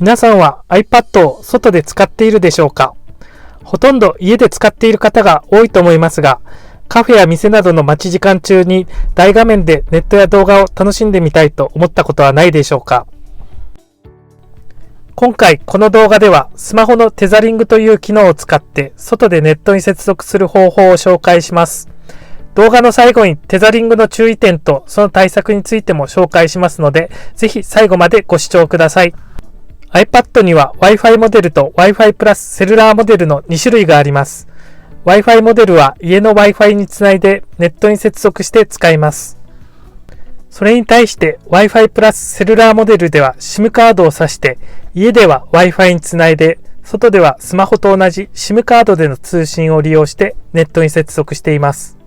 皆さんは iPad を外で使っているでしょうか？ほとんど家で使っている方が多いと思いますが、カフェや店などの待ち時間中に大画面でネットや動画を楽しんでみたいと思ったことはないでしょうか？今回この動画ではスマホのテザリングという機能を使って外でネットに接続する方法を紹介します。動画の最後にテザリングの注意点とその対策についても紹介しますので、ぜひ最後までご視聴ください。iPad には Wi-Fi モデルと Wi-Fi プラスセルラーモデルの2種類があります。Wi-Fi モデルは家の Wi-Fi につないでネットに接続して使います。それに対して Wi-Fi プラスセルラーモデルでは SIM カードを挿して家では Wi-Fi につないで外ではスマホと同じ SIM カードでの通信を利用してネットに接続しています。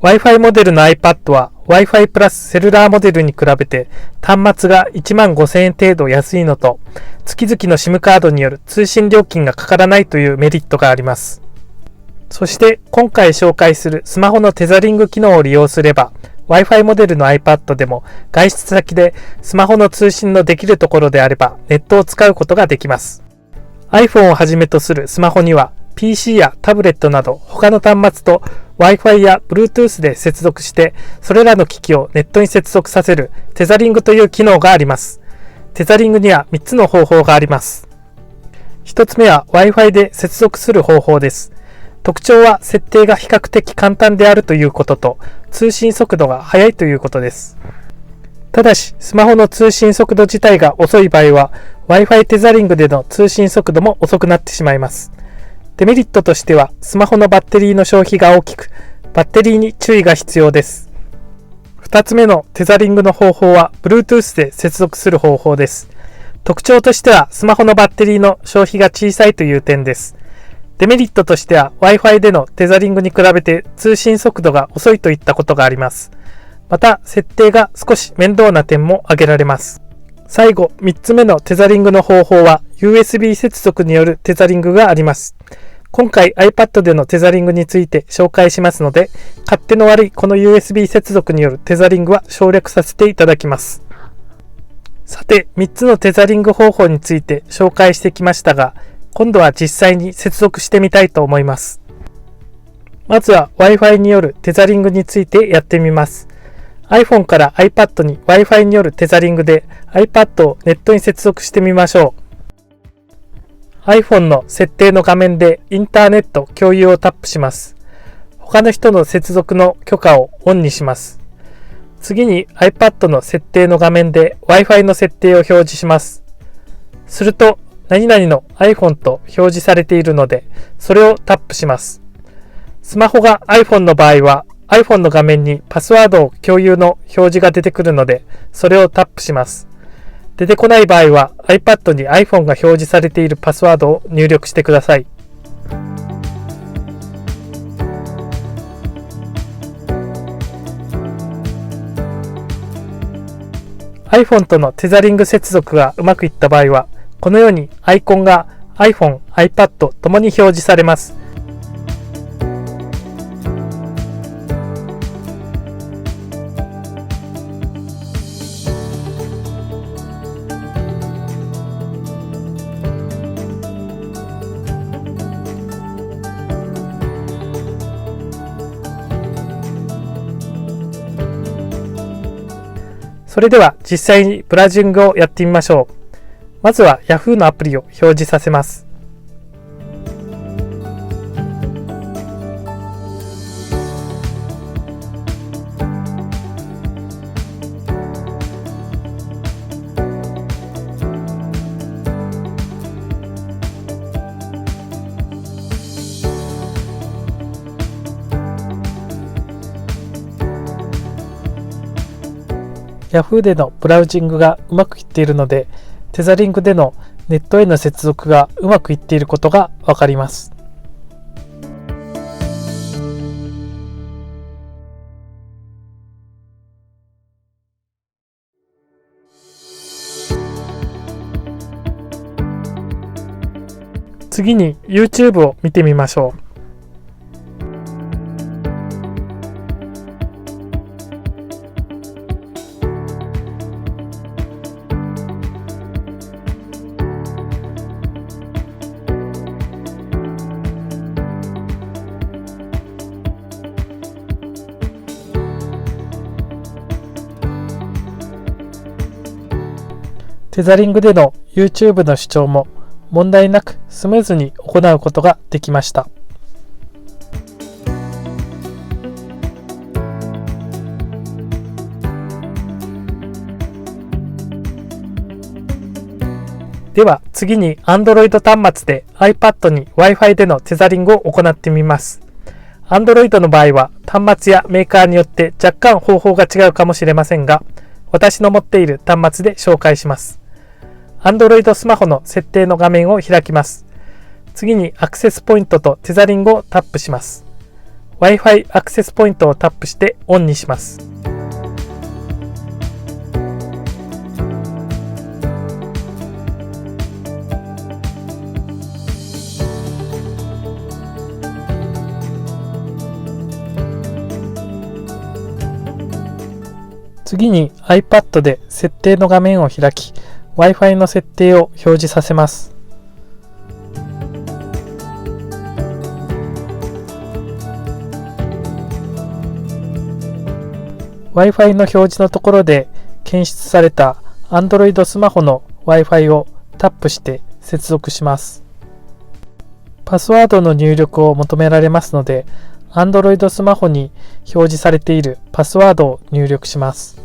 Wi-Fi モデルの iPad は Wi-Fi プラスセルラーモデルに比べて端末が15,000円程度安いのと月々の SIM カードによる通信料金がかからないというメリットがあります。そして今回紹介するスマホのテザリング機能を利用すれば Wi-Fi モデルの iPad でも外出先でスマホの通信のできるところであればネットを使うことができます。iPhone をはじめとするスマホにはPC やタブレットなど他の端末と Wi-Fi や Bluetooth で接続してそれらの機器をネットに接続させるテザリングという機能があります。テザリングには3つの方法があります。1つ目は Wi-Fi で接続する方法です。特徴は設定が比較的簡単であるということと通信速度が速いということです。ただしスマホの通信速度自体が遅い場合は Wi-Fi テザリングでの通信速度も遅くなってしまいます。デメリットとしてはスマホのバッテリーの消費が大きくバッテリーに注意が必要です。2つ目のテザリングの方法は Bluetooth で接続する方法です。特徴としてはスマホのバッテリーの消費が小さいという点です。デメリットとしては Wi-Fi でのテザリングに比べて通信速度が遅いといったことがあります。また設定が少し面倒な点も挙げられます。最後3つ目のテザリングの方法は USB 接続によるテザリングがあります。今回 iPad でのテザリングについて紹介しますので、勝手の悪いこの USB 接続によるテザリングは省略させていただきます。さて、3つのテザリング方法について紹介してきましたが、今度は実際に接続してみたいと思います。まずは Wi-Fi によるテザリングについてやってみます。iPhone から iPad に Wi-Fi によるテザリングで iPad をネットに接続してみましょう。iPhone の設定の画面でインターネット共有をタップします。他の人の接続の許可をオンにします。次に iPad の設定の画面で Wi-Fi の設定を表示します。すると何々の iPhone と表示されているので、それをタップします。スマホが iPhone の場合は iPhone の画面にパスワードを共有の表示が出てくるので、それをタップします。出てこない場合は iPad に iPhone が表示されているパスワードを入力してください。iPhone とのテザリング接続がうまくいった場合は、このようにアイコンが iPhone、iPad ともに表示されます。それでは実際にブラウジングをやってみましょう。まずは Yahoo のアプリを表示させます。Yahoo でのブラウジングがうまくいっているので、テザリングでのネットへの接続がうまくいっていることがわかります。次に YouTube を見てみましょう。テザリングでの YouTube の視聴も問題なくスムーズに行うことができました。では次に Android 端末で iPad に Wi-Fi でのテザリングを行ってみます。Android の場合は端末やメーカーによって若干方法が違うかもしれませんが、私の持っている端末で紹介します。Android スマホの設定の画面を開きます。次にアクセスポイントとテザリングをタップします。Wi-Fi アクセスポイントをタップしてオンにします。次に iPad で設定の画面を開き、Wi-Fi の設定を表示させます。Wi-Fi の表示のところで検出された Android スマホの Wi-Fi をタップして接続します。パスワードの入力を求められますので、Android スマホに表示されているパスワードを入力します。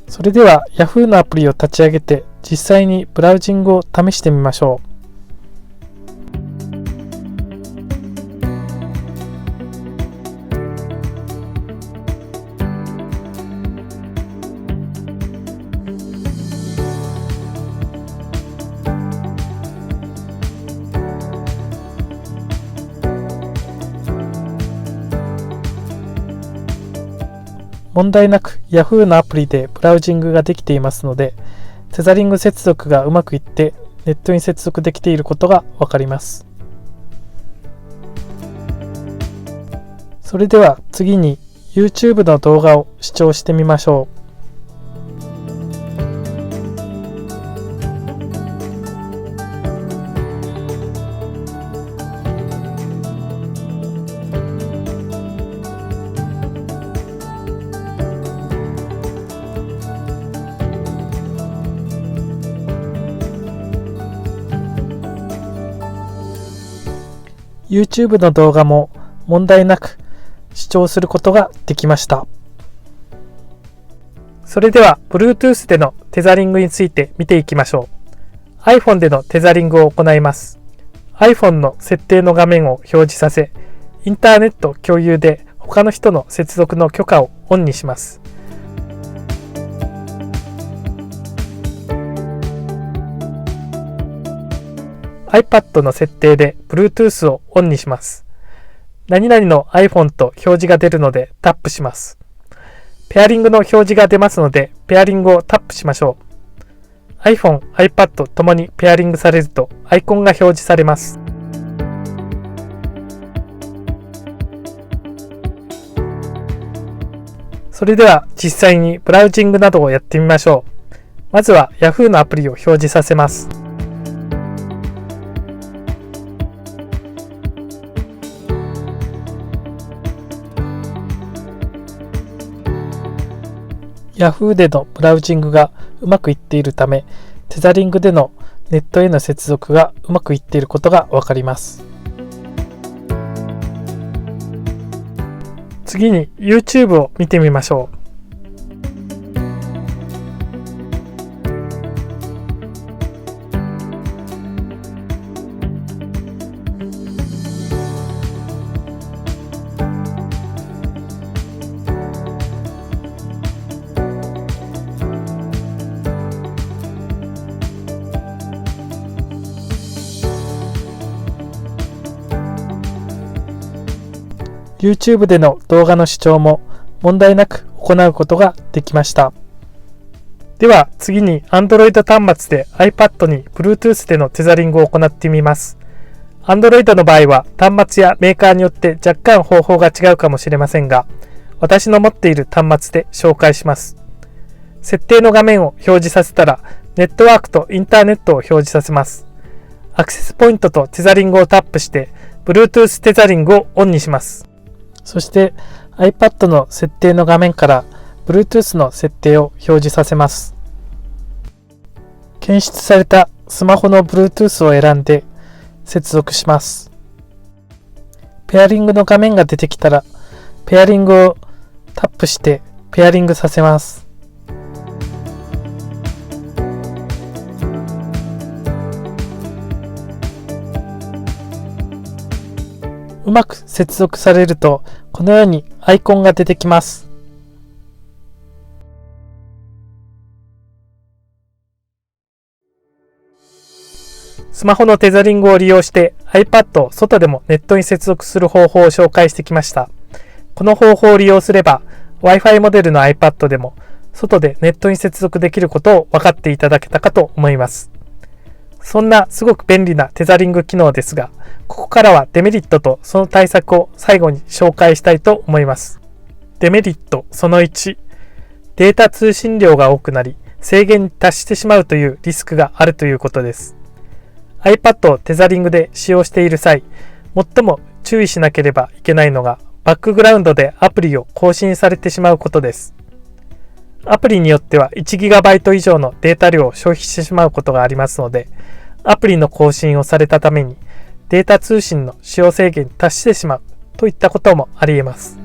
それでは Yahoo のアプリを立ち上げて実際にブラウジングを試してみましょう。問題なく Yahoo のアプリでブラウジングができていますので、テザリング接続がうまくいってネットに接続できていることがわかります。それでは次に YouTube の動画を視聴してみましょう。YouTube の動画も問題なく視聴することができました。それでは Bluetooth でのテザリングについて見ていきましょう。iPhone でのテザリングを行います。iPhone の設定の画面を表示させ、インターネット共有で他の人の接続の許可をオンにします。iPad の設定で Bluetooth をオンにします。何々の iPhone と表示が出るのでタップします。ペアリングの表示が出ますのでペアリングをタップしましょう。iPhone、iPad ともにペアリングされるとアイコンが表示されます。それでは実際にブラウジングなどをやってみましょう。まずは Yahoo のアプリを表示させます。Yahoo でのブラウジングがうまくいっているため、テザリングでのネットへの接続がうまくいっていることがわかります。次に YouTube を見てみましょう。YouTube での動画の視聴も問題なく行うことができました。では次に Android 端末で iPad に Bluetooth でのテザリングを行ってみます。Android の場合は端末やメーカーによって若干方法が違うかもしれませんが、私の持っている端末で紹介します。設定の画面を表示させたら、ネットワークとインターネットを表示させます。アクセスポイントとテザリングをタップして、Bluetooth テザリングをオンにします。そして iPad の設定の画面から Bluetooth の設定を表示させます。検出されたスマホの Bluetooth を選んで接続します。ペアリングの画面が出てきたら、ペアリングをタップしてペアリングさせます。うまく接続されると、このようにアイコンが出てきます。スマホのテザリングを利用して iPad を外でもネットに接続する方法を紹介してきました。この方法を利用すれば Wi-Fi モデルの iPad でも外でネットに接続できることを分かっていただけたかと思います。そんなすごく便利なテザリング機能ですが、ここからはデメリットとその対策を最後に紹介したいと思います。デメリットその1、データ通信量が多くなり制限に達してしまうというリスクがあるということです。iPad をテザリングで使用している際、最も注意しなければいけないのがバックグラウンドでアプリを更新されてしまうことです。アプリによっては 1GB 以上のデータ量を消費してしまうことがありますので、アプリの更新をされたためにデータ通信の使用制限に達してしまうといったこともあり得ます。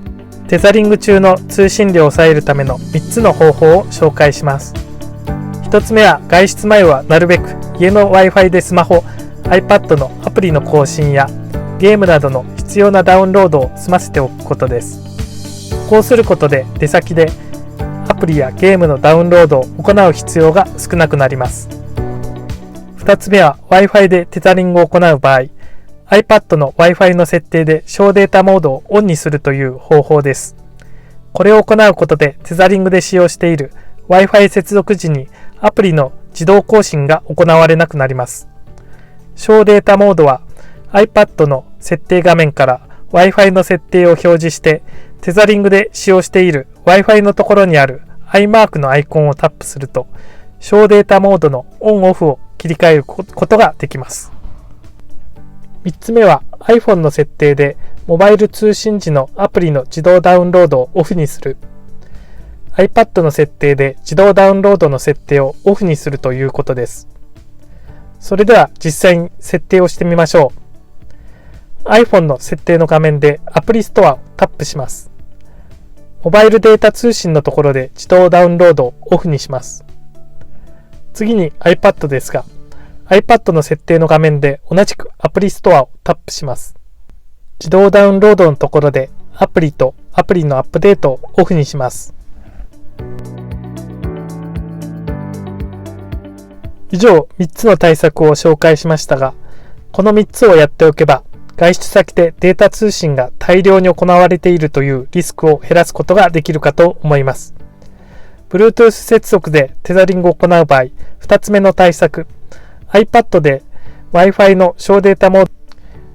テザリング中の通信量を抑えるための3つの方法を紹介します。1つ目は外出前はなるべく家の Wi-Fi でスマホ、iPad のアプリの更新やゲームなどの必要なダウンロードを済ませておくことです。こうすることで出先でアプリやゲームのダウンロードを行う必要が少なくなります。2つ目は Wi-Fi でテザリングを行う場合、iPad の Wi-Fi の設定で小データモードをオンにするという方法です。これを行うことでテザリングで使用している Wi-Fi 接続時にアプリの自動更新が行われなくなります。小データモードは iPad の設定画面から Wi-Fi の設定を表示してテザリングで使用している Wi-Fi のところにある i マークのアイコンをタップすると小データモードのオンオフを切り替えることができます。3つ目は iPhone の設定でモバイル通信時のアプリの自動ダウンロードをオフにする。iPad の設定で自動ダウンロードの設定をオフにするということです。それでは実際に設定をしてみましょう。iPhone の設定の画面でアプリストアをタップします。モバイルデータ通信のところで自動ダウンロードをオフにします。次に iPad ですが、iPad の設定の画面で同じくアプリストアをタップします。自動ダウンロードのところでアプリとアプリのアップデートをオフにします。以上3つの対策を紹介しましたが、この3つをやっておけば外出先でデータ通信が大量に行われているというリスクを減らすことができるかと思います。Bluetooth 接続でテザリングを行う場合、2つ目の対策、iPad で Wi-Fi の小データモード、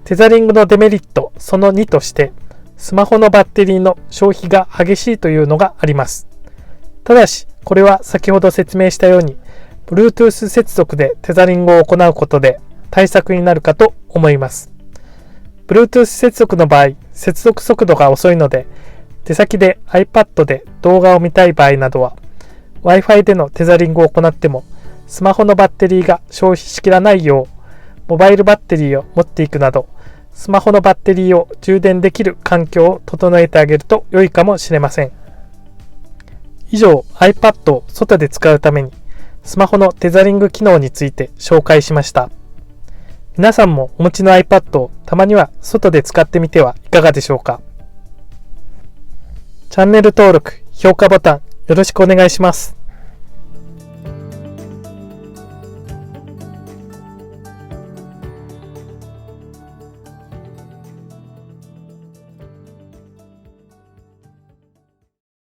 テザリングのデメリットその2として、スマホのバッテリーの消費が激しいというのがあります。ただし、これは先ほど説明したように、Bluetooth 接続でテザリングを行うことで対策になるかと思います。Bluetooth 接続の場合、接続速度が遅いので、出先で iPad で動画を見たい場合などは、Wi-Fi でのテザリングを行っても、スマホのバッテリーが消費しきらないよう、モバイルバッテリーを持っていくなど、スマホのバッテリーを充電できる環境を整えてあげると良いかもしれません。以上、iPad を外で使うために、スマホのテザリング機能について紹介しました。皆さんもお持ちの iPad をたまには外で使ってみてはいかがでしょうか。チャンネル登録、評価ボタンよろしくお願いします。